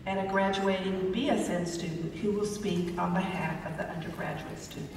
and a graduating BSN student who will speak on behalf of the undergraduate students.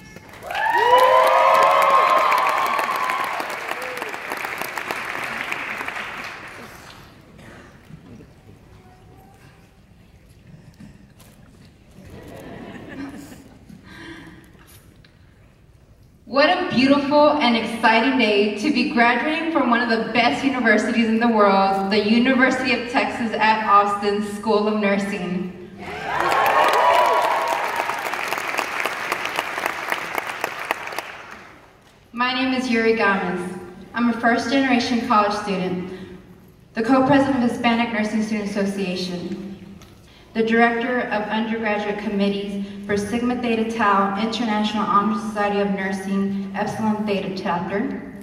What a beautiful and exciting day to be graduating from one of the best universities in the world, the University of Texas at Austin School of Nursing. My name is Yuri Gamez. I'm a first-generation college student, the co-president of Hispanic Nursing Student Association, the director of undergraduate committees for Sigma Theta Tau International Honor Society of Nursing Epsilon Theta Chapter.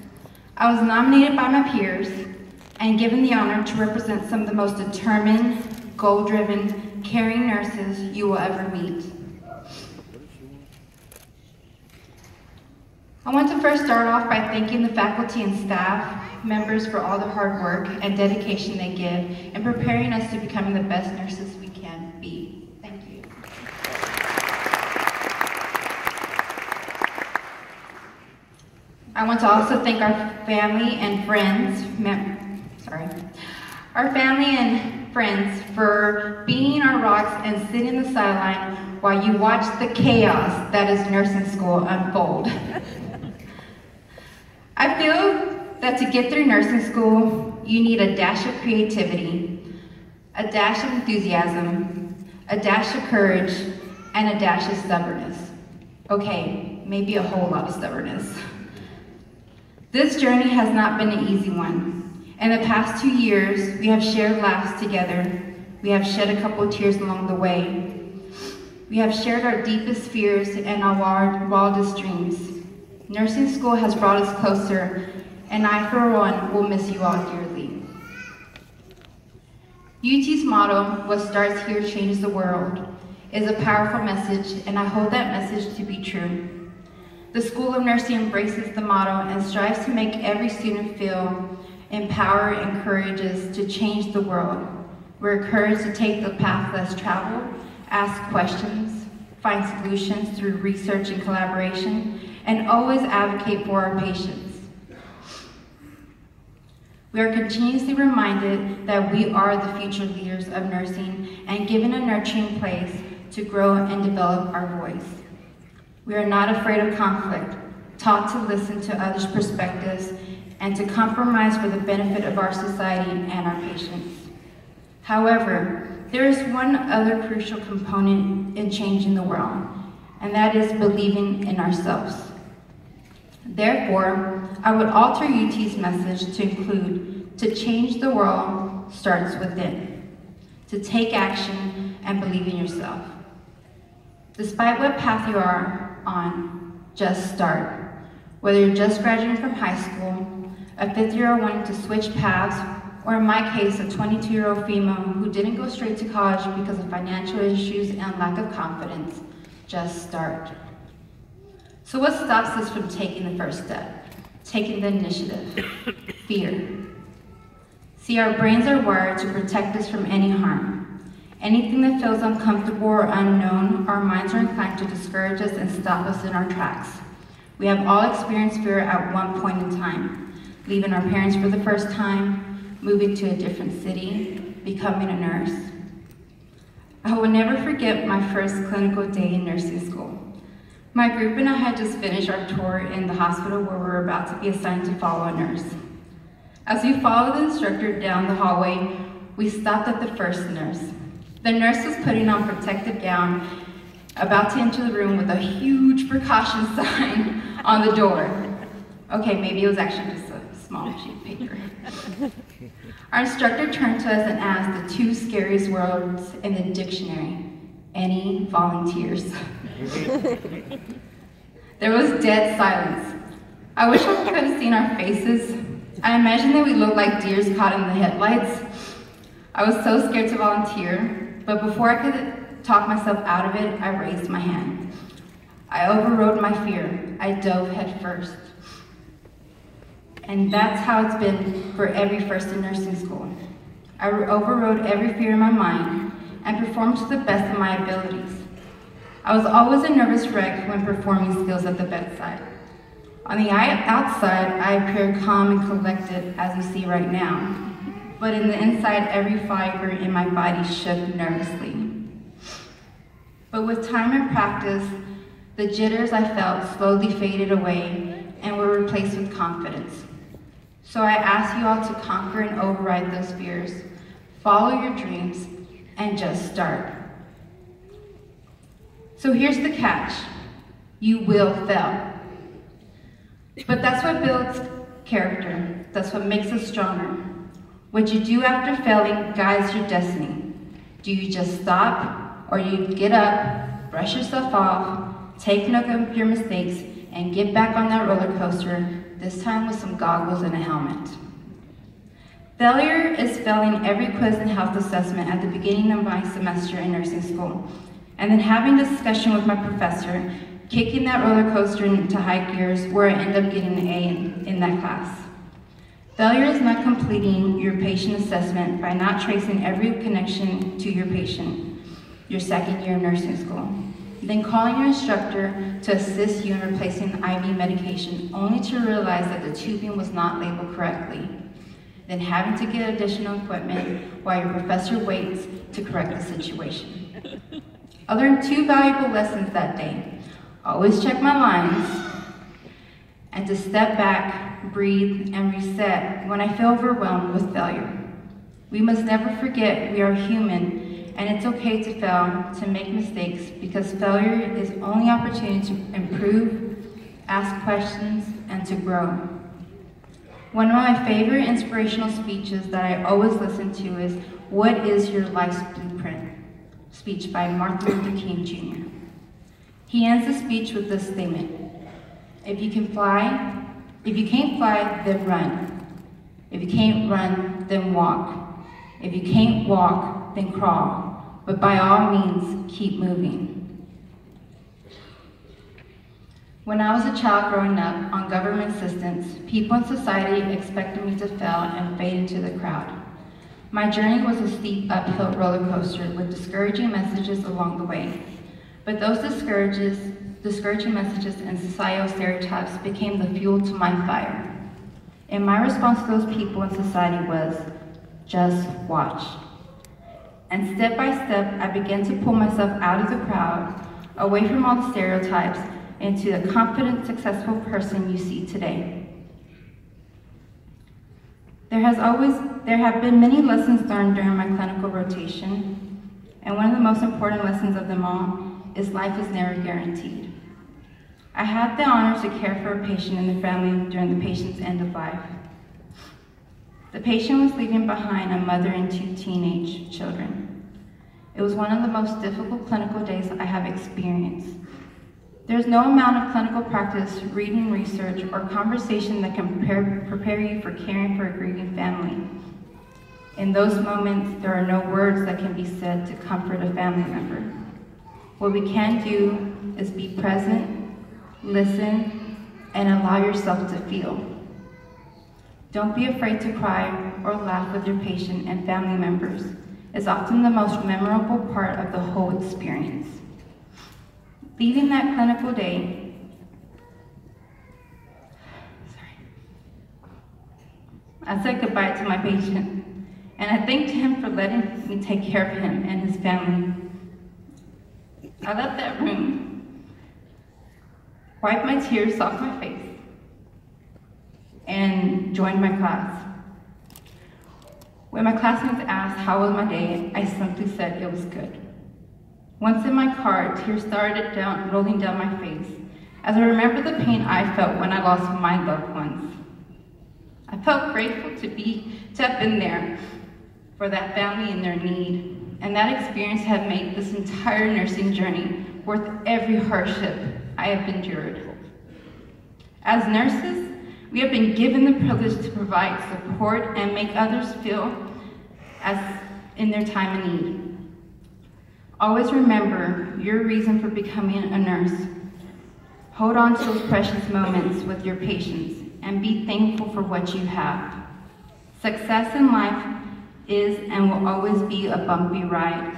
I was nominated by my peers and given the honor to represent some of the most determined, goal-driven, caring nurses you will ever meet. I want to first start off by thanking the faculty and staff members for all the hard work and dedication they give in preparing us to becoming the best nurses we can be. Thank you. I want to also thank our family and friends, for being our rocks and sitting in the sideline while you watch the chaos that is nursing school unfold. I feel that to get through nursing school, you need a dash of creativity, a dash of enthusiasm, a dash of courage, and a dash of stubbornness. Okay, maybe a whole lot of stubbornness. This journey has not been an easy one. In the past 2 years, we have shared laughs together. We have shed a couple of tears along the way. We have shared our deepest fears and our wildest dreams. Nursing school has brought us closer, and I, for one, will miss you all dearly. UT's motto, "What starts here changes the world," is a powerful message, and I hold that message to be true. The School of Nursing embraces the motto and strives to make every student feel empowered and courageous to change the world. We're encouraged to take the path less traveled, ask questions, find solutions through research and collaboration, and always advocate for our patients. We are continuously reminded that we are the future leaders of nursing and given a nurturing place to grow and develop our voice. We are not afraid of conflict, taught to listen to others' perspectives and to compromise for the benefit of our society and our patients. However, there is one other crucial component in changing the world, and that is believing in ourselves. Therefore, I would alter UT's message to include, to change the world starts within, to take action and believe in yourself. Despite what path you are on, just start. Whether you're just graduating from high school, a 5th-year-old wanting to switch paths, or in my case, a 22-year-old female who didn't go straight to college because of financial issues and lack of confidence, just start. So what stops us from taking the first step? Taking the initiative? Fear. See, our brains are wired to protect us from any harm. Anything that feels uncomfortable or unknown, our minds are inclined to discourage us and stop us in our tracks. We have all experienced fear at one point in time. Leaving our parents for the first time, moving to a different city, becoming a nurse. I will never forget my first clinical day in nursing school. My group and I had just finished our tour in the hospital where we were about to be assigned to follow a nurse. As we followed the instructor down the hallway, we stopped at the first nurse. The nurse was putting on a protective gown, about to enter the room with a huge precaution sign on the door. Okay, maybe it was actually just a small sheet of paper. Our instructor turned to us and asked the 2 scariest words in the dictionary: any volunteers? There was dead silence. I wish I could have seen our faces. I imagined that we looked like deers caught in the headlights. I was so scared to volunteer, but before I could talk myself out of it, I raised my hand. I overrode my fear. I dove head first. And that's how it's been for every first in nursing school. I overrode every fear in my mind, and perform to the best of my abilities. I was always a nervous wreck when performing skills at the bedside. On the outside, I appeared calm and collected, as you see right now. But in the inside, every fiber in my body shook nervously. But with time and practice, the jitters I felt slowly faded away and were replaced with confidence. So I ask you all to conquer and override those fears, follow your dreams, and just start. So here's the catch. You will fail. But that's what builds character. That's what makes us stronger. What you do after failing guides your destiny. Do you just stop, or you get up, brush yourself off, take note of your mistakes, and get back on that roller coaster, this time with some goggles and a helmet? Failure is failing every quiz and health assessment at the beginning of my semester in nursing school, and then having a discussion with my professor, kicking that roller coaster into high gears where I end up getting an A in that class. Failure is not completing your patient assessment by not tracing every connection to your patient your second year of nursing school, then calling your instructor to assist you in replacing the IV medication only to realize that the tubing was not labeled correctly, then having to get additional equipment while your professor waits to correct the situation. I learned 2 valuable lessons that day. Always check my lines, and to step back, breathe, and reset when I feel overwhelmed with failure. We must never forget we are human, and it's okay to fail, to make mistakes, because failure is only opportunity to improve, ask questions, and to grow. One of my favorite inspirational speeches that I always listen to is "What is Your Life's Blueprint?" speech by Martin Luther King Jr. He ends the speech with this statement: if you can't fly, then run. If you can't run, then walk. If you can't walk, then crawl. But by all means, keep moving. When I was a child growing up on government assistance, people in society expected me to fail and fade into the crowd. My journey was a steep uphill roller coaster with discouraging messages along the way. But those discouraging messages and societal stereotypes became the fuel to my fire. And my response to those people in society was, just watch. And step by step, I began to pull myself out of the crowd, away from all the stereotypes, into the confident, successful person you see today. There have been many lessons learned during my clinical rotation, and one of the most important lessons of them all is life is never guaranteed. I had the honor to care for a patient and the family during the patient's end of life. The patient was leaving behind a mother and 2 teenage children. It was one of the most difficult clinical days I have experienced. There's no amount of clinical practice, reading, research, or conversation that can prepare you for caring for a grieving family. In those moments, there are no words that can be said to comfort a family member. What we can do is be present, listen, and allow yourself to feel. Don't be afraid to cry or laugh with your patient and family members. It's often the most memorable part of the whole experience. Leaving that clinical day, I said goodbye to my patient, and I thanked him for letting me take care of him and his family. I left that room, wiped my tears off my face, and joined my class. When my classmates asked how was my day, I simply said it was good. Once in my car, tears started rolling down my face as I remembered the pain I felt when I lost my loved ones. I felt grateful to have been there for that family in their need. And that experience had made this entire nursing journey worth every hardship I have endured. As nurses, we have been given the privilege to provide support and make others feel as in their time of need. Always remember your reason for becoming a nurse. Hold on to those precious moments with your patients and be thankful for what you have. Success in life is and will always be a bumpy ride.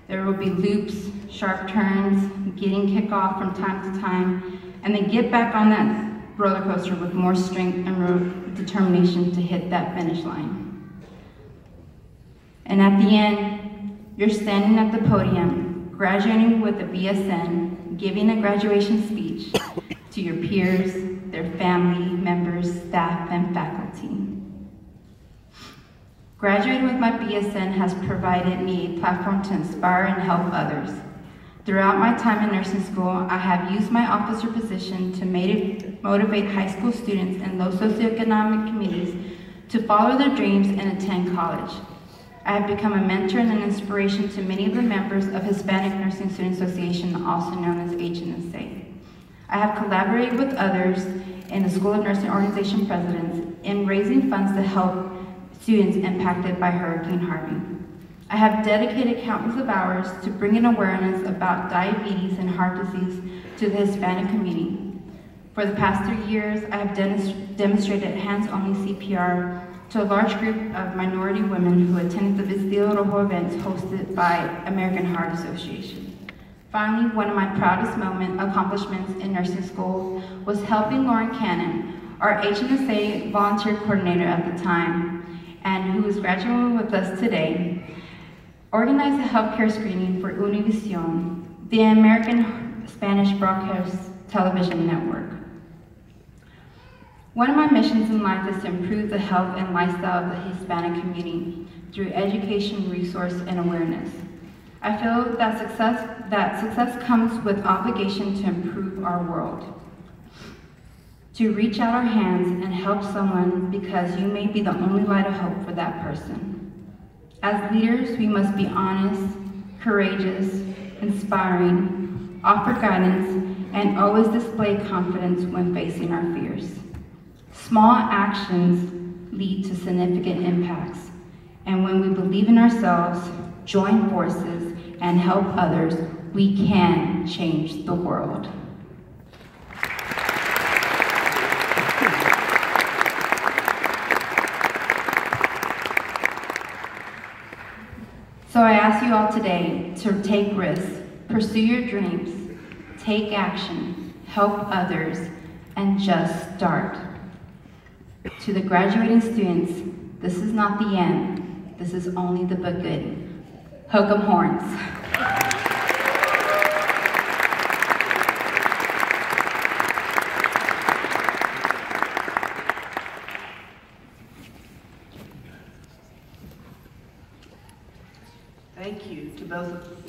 There will be loops, sharp turns, getting kicked off from time to time, and then get back on that roller coaster with more strength and determination to hit that finish line. And at the end, you're standing at the podium, graduating with a BSN, giving a graduation speech to your peers, their family members, staff, and faculty. Graduating with my BSN has provided me a platform to inspire and help others. Throughout my time in nursing school, I have used my officer position to motivate high school students in low socioeconomic communities to follow their dreams and attend college. I have become a mentor and an inspiration to many of the members of Hispanic Nursing Student Association, also known as HNSA. I have collaborated with others in the School of Nursing Organization presidents in raising funds to help students impacted by Hurricane Harvey. I have dedicated countless of hours to bringing awareness about diabetes and heart disease to the Hispanic community. For the past 3 years, I have demonstrated hands-only CPR to a large group of minority women who attended the Vestido Rojo events hosted by American Heart Association. Finally, one of my proudest accomplishments in nursing school was helping Lauren Cannon, our HNSA volunteer coordinator at the time, and who is graduating with us today, organize a healthcare screening for Univision, the American Spanish broadcast television network. One of my missions in life is to improve the health and lifestyle of the Hispanic community through education, resource, and awareness. I feel that success comes with obligation to improve our world. To reach out our hands and help someone because you may be the only light of hope for that person. As leaders, we must be honest, courageous, inspiring, offer guidance, and always display confidence when facing our fears. Small actions lead to significant impacts, and when we believe in ourselves, join forces, and help others, we can change the world. So I ask you all today to take risks, pursue your dreams, take action, help others, and just start. To the graduating students, this is not the end. This is only the beginning. Hook 'em horns. Thank you to both,